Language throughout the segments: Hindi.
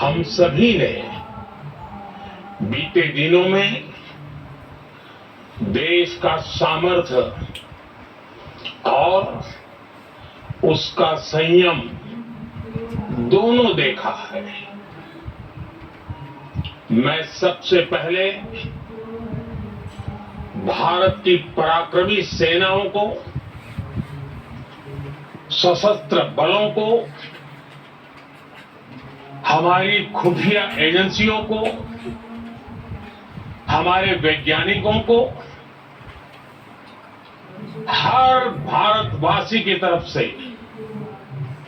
हम सभी ने बीते दिनों में देश का सामर्थ्य और उसका संयम दोनों देखा है। मैं सबसे पहले भारत की पराक्रमी सेनाओं को, सशस्त्र बलों को, हमारी खुफिया एजेंसियों को, हमारे वैज्ञानिकों को, हर भारतवासी की तरफ से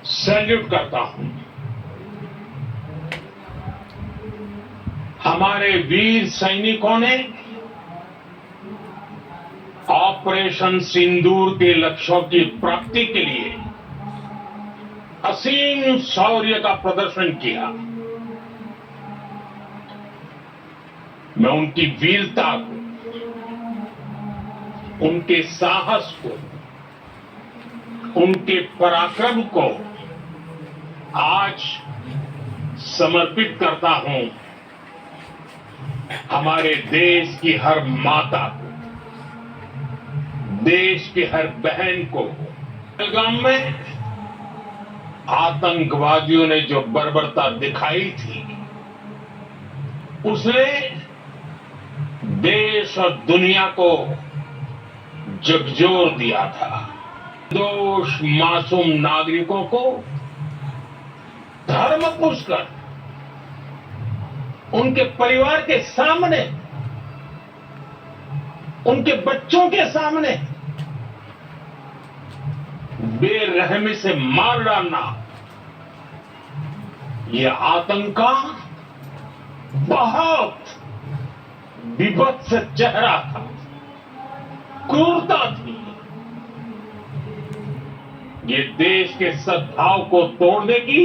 सैल्यूट करता हूं। हमारे वीर सैनिकों ने ऑपरेशन सिंदूर के लक्ष्यों की प्राप्ति के लिए असीम शौर्य का प्रदर्शन किया। मैं उनकी वीरता को, उनके साहस को, उनके पराक्रम को आज समर्पित करता हूं हमारे देश की हर माता को, देश की हर बहन को। पहलगाम में आतंकवादियों ने जो बर्बरता दिखाई थी, उसने देश और दुनिया को झकझोर दिया था। दोष मासूम नागरिकों को धर्म पूछकर उनके परिवार के सामने, उनके बच्चों के सामने बेरहमी से मार डालना, यह आतंक का बहुत विभत्स चेहरा था, क्रूरता थी। ये देश के सद्भाव को तोड़ने की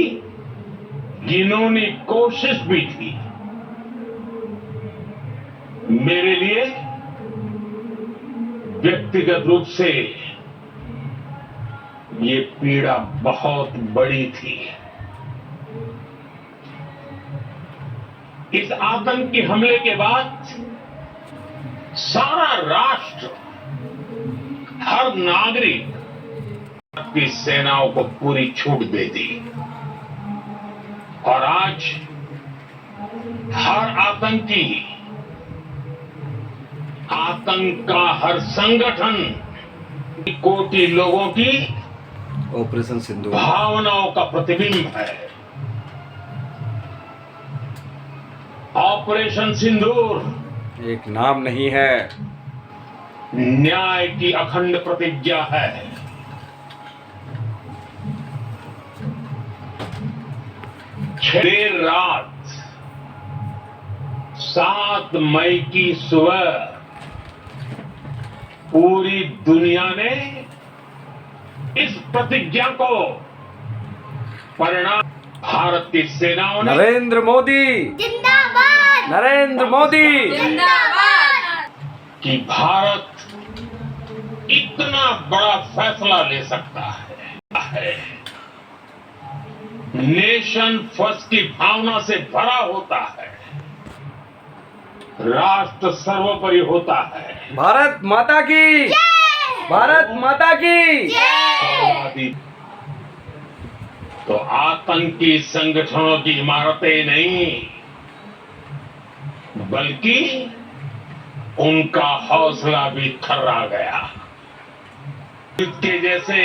घिनौनी कोशिश भी थी। मेरे लिए व्यक्तिगत रूप से ये पीड़ा बहुत बड़ी थी। इस आतंकी हमले के बाद सारा राष्ट्र, हर नागरिक की सेनाओं को पूरी छूट दे दी और आज हर आतंकी, आतंक का हर संगठन कोटि लोगों की ऑपरेशन सिंदूर भावनाओं का प्रतिबिंब है। ऑपरेशन सिंदूर एक नाम नहीं है, न्याय की अखंड प्रतिज्ञा है। देर रात 7 मई की सुबह पूरी दुनिया ने इस प्रतिज्ञा को परिणाम भारत की सेनाओं ने नरेंद्र मोदी जिंदाबाद, नरेंद्र मोदी जिंदाबाद, कि भारत इतना बड़ा फैसला ले सकता है। नेशन फर्स्ट की भावना से भरा होता है, राष्ट्र सर्वोपरि होता है। भारत माता की, भारत माता की। तो आतंकी संगठनों की इमारतें नहीं, बल्कि उनका हौसला भी थर्रा गया। के जैसे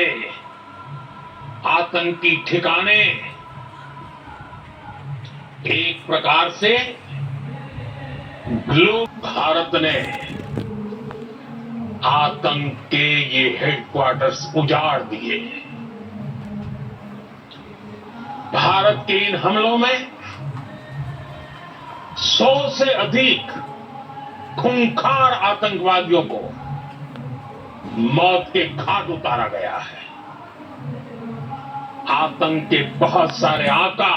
आतंकी ठिकाने एक प्रकार से भारत ने आतंक के ये हेडक्वार्टर्स उजाड़ दिए। भारत के इन हमलों में 100 से अधिक खूंखार आतंकवादियों को मौत के घाट उतारा गया है। आतंक के बहुत सारे आका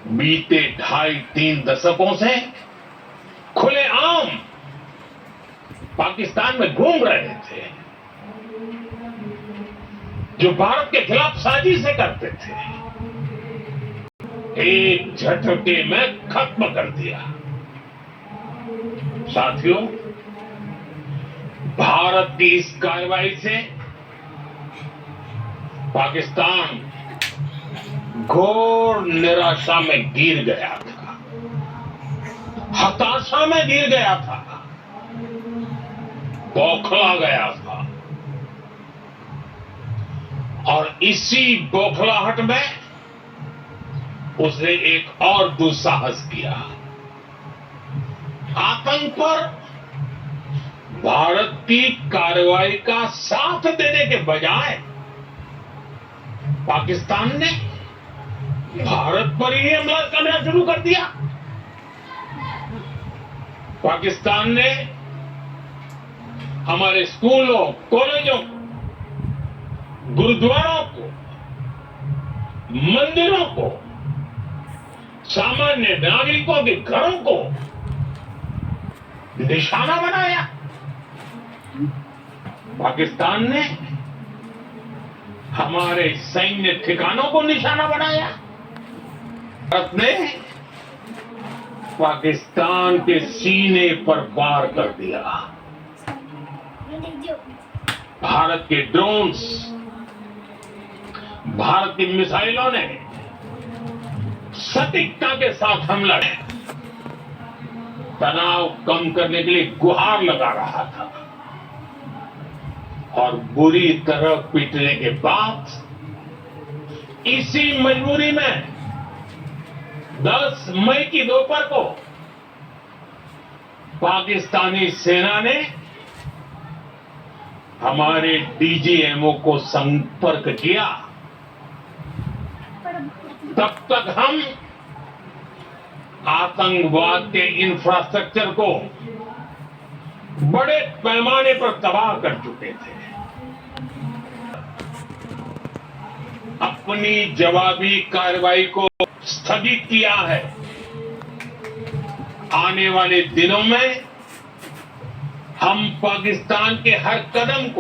बीते 2.5-3 दशकों से खुलेआम पाकिस्तान में घूम रहे थे, जो भारत के खिलाफ साजिशें करते थे। एक झटके में खत्म कर दिया। साथियों, भारत की इस कार्रवाई से पाकिस्तान घोर निराशा में गिर गया था, हताशा में गिर गया था, बौखला गया था। और इसी बौखलाहट में उसने एक और दुस्साहस किया। आतंक पर भारत की कार्रवाई का साथ देने के बजाय पाकिस्तान ने भारत पर ही हमला करना शुरू कर दिया। पाकिस्तान ने हमारे स्कूलों, कॉलेजों, गुरुद्वारों को, मंदिरों को, सामान्य नागरिकों के घरों को निशाना बनाया। पाकिस्तान ने हमारे सैन्य ठिकानों को निशाना बनाया। भारत ने पाकिस्तान के सीने पर वार कर दिया। भारत के ड्रोन्स, भारत की मिसाइलों ने सटीकता के साथ हमला किया। तनाव कम करने के लिए गुहार लगा रहा था और बुरी तरह पीटने के बाद इसी मजबूरी में 10 मई की दोपहर को पाकिस्तानी सेना ने हमारे डीजीएमओ को संपर्क किया। तब तक हम आतंकवाद के इंफ्रास्ट्रक्चर को बड़े पैमाने पर तबाह कर चुके थे। अपनी जवाबी कार्रवाई को स्थगित किया है। आने वाले दिनों में हम पाकिस्तान के हर कदम को